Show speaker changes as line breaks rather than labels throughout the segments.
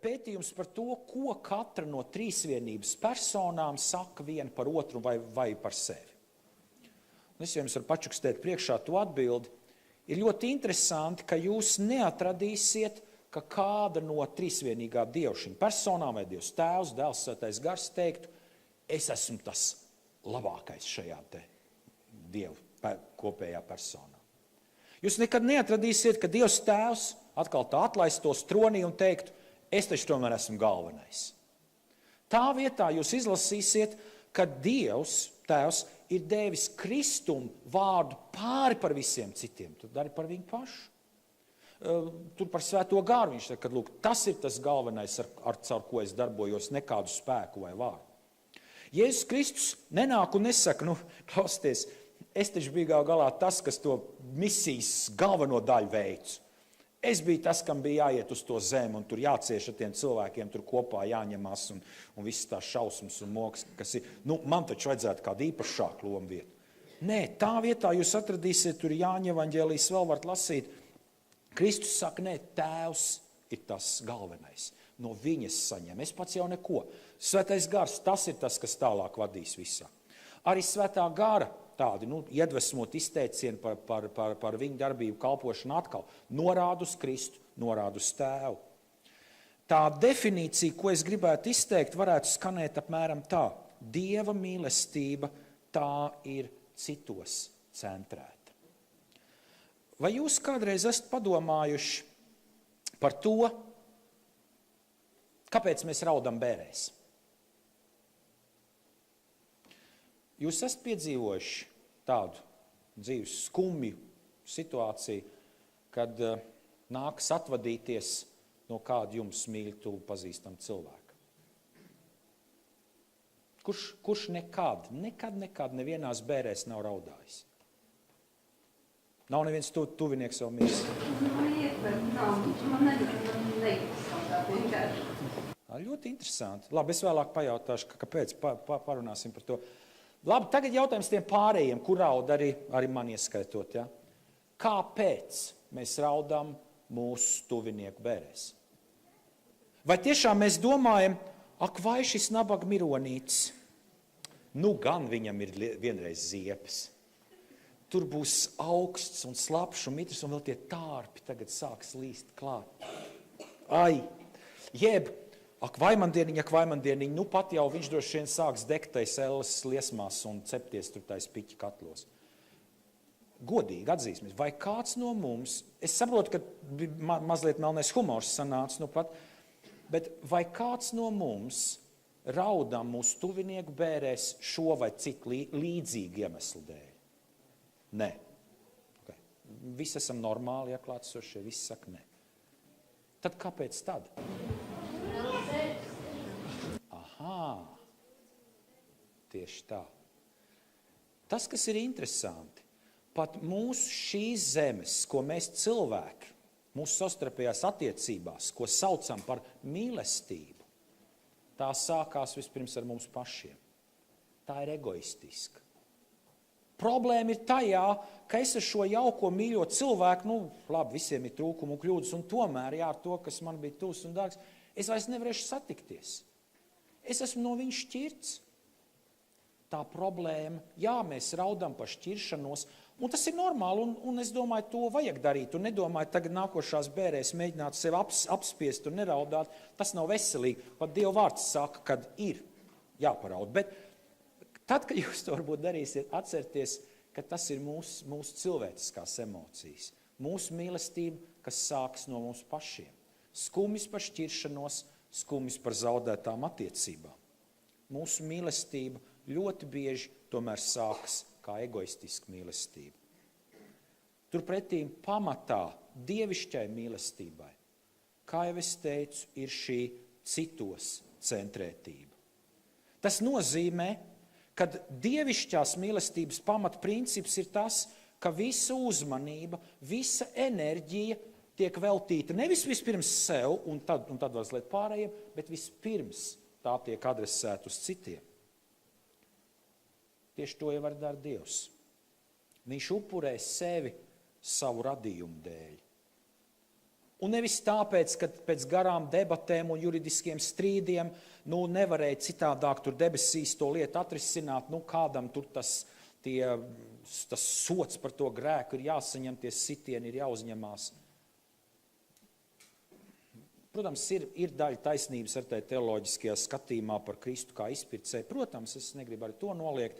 pētījums par to, ko katra no trīsvienības personām saka viena par otru vai par sevi. Un es jums varu pačukstēt priekšā to atbildi. Ir ļoti interesanti, ka jūs neatradīsiet, ka kāda no trīsvienīgā Dieva šīm personām, vai Dievs Tēvs, Dēls, Svētais Gars teiktu, es esmu tas labākais šajā te Dieva kopējā personā. Jūs nekad neatradīsiet, ka Dievs Tēvs atkal tā atlaistos tronī un teiktu, es taču tomēr esmu galvenais. Tā vietā jūs izlasīsiet, ka Dievs Tēvs ir devis Kristum vārdu pāri par visiem citiem, tad arī par viņu pašu. Tur par Svēto Garu viņš saka, ka lūk, tas ir tas galvenais, caur ko es darbojos, nekādu spēku vai vārdu. Jēzus Kristus nenāk un nesaka, klausieties, es taču biju galā tas, kas to misijas galveno daļu veicu. Es biju tas, kam bija jāiet uz to zemi un tur jācieš ar tiem cilvēkiem, tur kopā jāņemās un visas tās šausmas un mokas, kas ir, man taču vajadzētu kādu īpašāku lomu vietu. Nē, tā vietā jūs atradīsiet, tur Jāņa evaņģēlijas vēl varat lasīt, Kristus saka, nē, Tēvs ir tas galvenais. No viņas saņem. Es pats jau neko. Svētais Gars, tas ir tas, kas tālāk vadīs visā. Arī Svētā Gara tādi, iedvesmot izteicieni par viņu darbību kalpošanu atkal. Norāda uz Kristu, norāda uz Tēvu. Tā definīcija, ko es gribētu izteikt, varētu skanēt apmēram tā. Dieva mīlestība, tā ir citos centrēta. Vai jūs kādreiz esat padomājuši par to, kāpēc mēs raudam bērēs? Jūs esat piedzīvojuši tādu dzīves skumju situāciju, kad nākas atvadīties no kāda jums mīļa tuvu pazīstama cilvēka. Kurš nekad nevienās bērēs nav raudājis? Nav neviens tuvinieks vēl miris. Ļoti interesanti. Labi, es vēlāk pajautāšu, kāpēc parunāsim par to. Labi, tagad jautājums tiem pārējiem, kur raud arī man ieskaitot. Ja? Kāpēc mēs raudām mūsu tuvinieku bērēs? Vai tiešām mēs domājam, vai šis nabaga mironītis, gan viņam ir vienreiz ziepes. Tur būs augsts un slapšs un mitrs, un vēl tie tārpi tagad sāks līst klāt. Jeb, vai man dieniņ, pat jau viņš droši vien sāks degtais elles liesmās un cepties tur tais piķi katlos. Godīgi atzīsimies, vai kāds no mums, es saprotu, ka mazliet melnais humors sanāca, bet vai kāds no mums raudām mūsu tuvinieku bērēs šo vai citu līdzīgu iemeslu dēļ? Nē. Okay. Visi esam normāli, ja klātsošie, visi saka nē. Tad kāpēc tad? Tieši tā. Tas, kas ir interesanti, pat mūsu šīs zemes, ko mēs cilvēki, mūsu savstarpējās attiecībās, ko saucam par mīlestību, tā sākās vispirms ar mums pašiem. Tā ir egoistiska. Problēma ir tajā, ka es ar šo jauko mīļo cilvēku, labi, visiem ir trūkumu un kļūdas, un tomēr, ar to, kas man bija tuvs un dārgs, es vairs nevarēšu satikties. Es esmu no viņa šķirts. Tā problēma, mēs raudam par šķiršanos, un tas ir normāli, un es domāju, to vajag darīt, un nedomāju tagad nākošās bērēs mēģināt sevi apspiest un neraudāt. Tas nav veselīgi, pat Dieva vārds saka, kad ir jāparaud, bet tad, kad jūs to varbūt darīsiet, atcerieties, ka tas ir mūsu cilvēciskās emocijas. Mūsu mīlestība, kas sākas no mums pašiem. Skumjas par šķiršanos, skumjas par zaudētām attiecībām. Mūsu mīlestība ļoti bieži tomēr sākas kā egoistiska mīlestība. Turpretīm pamatā dievišķai mīlestībai, kā jau es teicu, ir šī citos centrētība. Tas nozīmē, kad dievišķās mīlestības pamatprincips ir tas, ka visa uzmanība, visa enerģija tiek veltīta nevis vispirms sev un tad mazliet pārējiem, bet vispirms tā tiek adresēta uz citiem. Tieši to jau var dara Dievs. Viņš upurē sevi savu radījumu dēļ. Un nevis tāpēc, ka pēc garām debatēm un juridiskiem strīdiem nevarēja citādāk tur debesīs to lietu atrisināt, kādam tur tas sots par to grēku ir jāsaņem, tie sitieni ir jāuzņemās. Protams, ir daļa taisnības ar tajā teoloģiskajā skatījumā par Kristu kā izpircēju. Protams, es negribu arī to noliegt.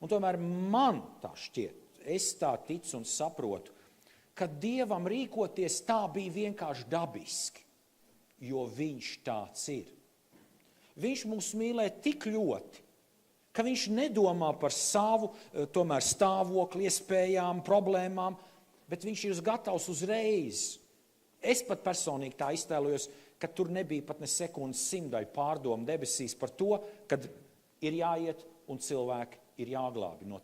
Un tomēr man tā šķiet, es tā ticu un saprotu, ka Dievam rīkoties tā bija vienkārši dabiski, jo viņš tāds ir. Viņš mūs mīlē tik ļoti, ka viņš nedomā par savu tomēr stāvokli, iespējām, problēmām, bet viņš ir gatavs uzreiz. Es pat personīgi tā iztēlojos, ka tur nebija pat ne sekundes simtdaļa pārdomu debesīs par to, kad ir jāiet un cilvēki ir jāglābi no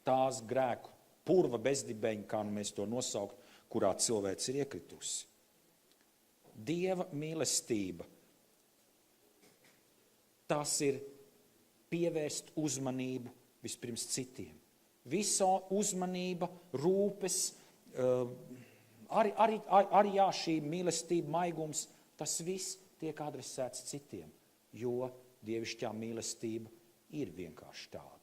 tās grēku purva bezdibeņa, kā mēs to nosaukt, kurā cilvēks ir iekritusi. Dieva mīlestība, tas ir pievērst uzmanību vispirms citiem. Visa uzmanība, rūpes, arī šī mīlestība, maigums, tas viss tiek adresēts citiem, jo dievišķā mīlestība ir vienkārši tāda.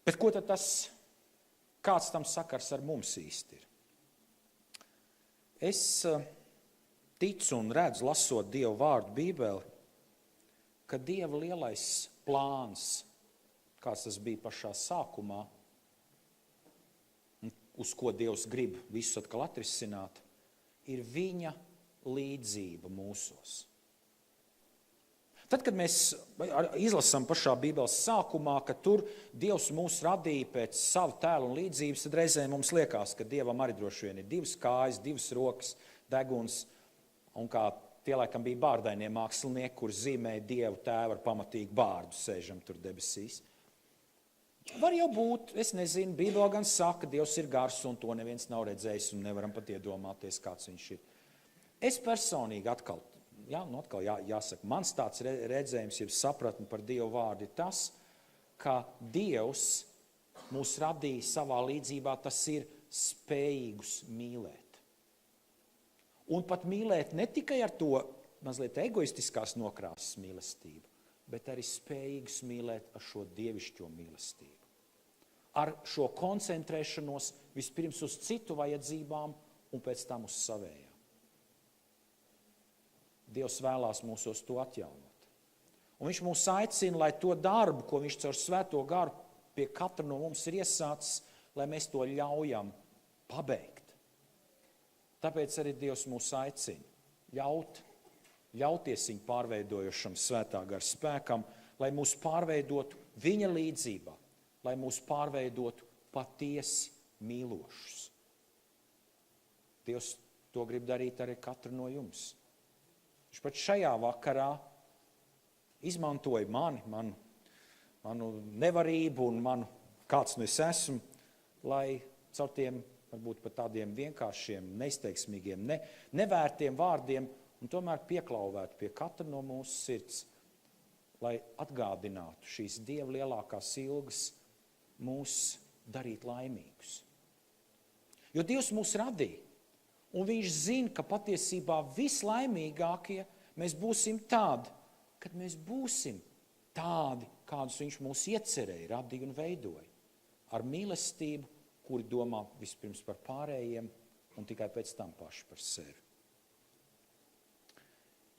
Bet ko tad kāds tam sakars ar mums īsti ir? Es ticu un redzu, lasot Dievu vārdu Bībeli, ka Dieva lielais plāns, kāds tas bija pašā sākumā, uz ko Dievs grib visu atkal atrisināt, ir viņa līdzība mūsos. Tad, kad mēs izlasām pašā Bībeles sākumā, ka tur Dievs mūs radīja pēc savu tēlu un līdzības, tad reizēm mums liekas, ka Dievam arī droši vien ir 2 kājas, 2 rokas, deguns, un kā tie laikam bija bārdainie mākslinieki, kur zīmēja Dievu tēvu ar pamatīgu bārdu, sēžam tur debesīs. Var jau būt, es nezinu, Bībelē gan saka, Dievs ir gars, un to neviens nav redzējis, un nevaram pat iedomāties, kāds viņš ir. Es personīgi atkal jāsaka, mans tāds redzējums, jeb sapratni par Dievu vārdu ir tas, ka Dievs mūs radīja savā līdzībā, tas ir spējīgus mīlēt. Un pat mīlēt ne tikai ar to mazliet egoistiskās nokrāsas mīlestību, bet arī spējīgus mīlēt ar šo dievišķo mīlestību. Ar šo koncentrēšanos vispirms uz citu vajadzībām un pēc tam uz savējām. Dievs vēlās mūsos to atjaunot. Un viņš mūs aicina, lai to darbu, ko viņš caur svēto garu pie katra no mums ir iesācis, lai mēs to ļaujam pabeigt. Tāpēc arī Dievs mūs aicina ļauties viņa pārveidojošam svētā gara spēkam, lai mūs pārveidotu viņa līdzībā, lai mūs pārveidotu patiesi mīlošus. Dievs to grib darīt arī katru no jums. Viņš pat šajā vakarā izmantoja manu nevarību un kāds es esmu, lai caur tiem varbūt pat tādiem vienkāršiem, neizteiksmīgiem, nevērtiem vārdiem un tomēr pieklauvētu pie katra no mūsu sirds, lai atgādinātu šīs Dieva lielākās ilgas mūs darīt laimīgus. Jo Dievs mūs radīja. Un viņš zina, ka patiesībā vislaimīgākie mēs būsim tādi, kad mēs būsim tādi, kādus viņš mūs iecerēja, radīja un veidoja. Ar mīlestību, kuri domā vispirms par pārējiem un tikai pēc tam paši par sevi.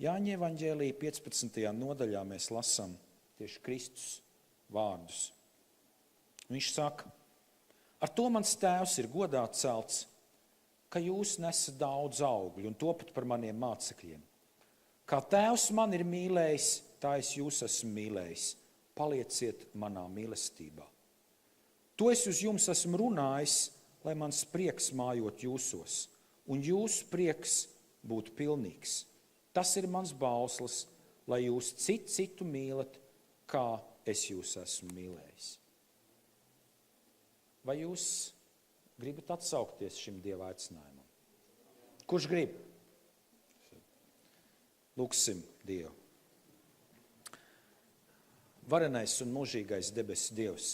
Jāņa evaņģēlija 15. nodaļā mēs lasām tieši Kristus vārdus. Viņš saka, ar to mans tēvs ir godā celts, ka jūs nesat daudz augļu un topat par maniem mācekļiem. Kā tēvs man ir mīlējis, tā es jūs esmu mīlējis. Palieciet manā mīlestībā. To es uz jums esmu runājis, lai mans prieks mājot jūsos, un jūsu prieks būtu pilnīgs. Tas ir mans bauslis, lai jūs citu mīlat, kā es jūs esmu mīlējis. Vai jūs gribat atsaukties šim Dieva aicinājumam? Kurš grib? Lūksim Dievu. Varenais un mūžīgais debesu Dievs,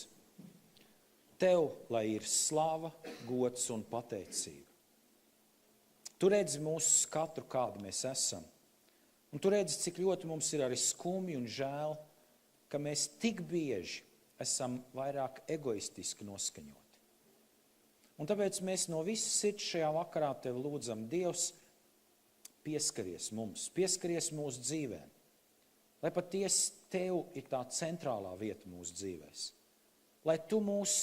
Tev, lai ir slava, gods un pateicība. Tu redzi mūs katru, kādu mēs esam. Un tu redzi, cik ļoti mums ir arī skumji un žēl, ka mēs tik bieži esam vairāk egoistiski noskaņoti. Un tāpēc mēs no visas sirds šajā vakarā tev lūdzam, Dievs, pieskaries mums, pieskaries mūsu dzīvēm. Lai patiesi tev ir tā centrālā vieta mūsu dzīvēs. Lai tu mūs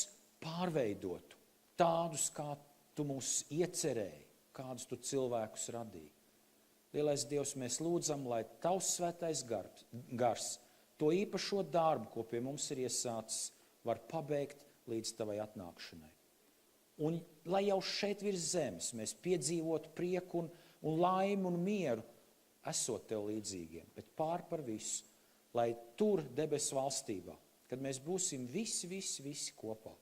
pārveidotu tādus, kā tu mūs iecerēji, kādus tu cilvēkus radīji. Lielais Dievs, mēs lūdzam, lai tavs svētais gars to īpašo darbu, ko pie mums ir iesācis, var pabeigt līdz tavai atnākšanai. Un lai jau šeit virs zemes mēs piedzīvotu prieku un laimu un mieru, esot tev līdzīgiem, bet pār par visu, lai tur debesu valstībā, kad mēs būsim visi kopā,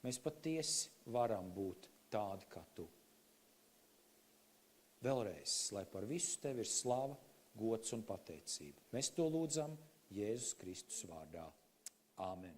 mēs patiesi varam būt tādi kā tu. Vēlreiz, lai par visu tev ir slava, gods un pateicība. Mēs to lūdzam Jēzus Kristus vārdā. Āmen.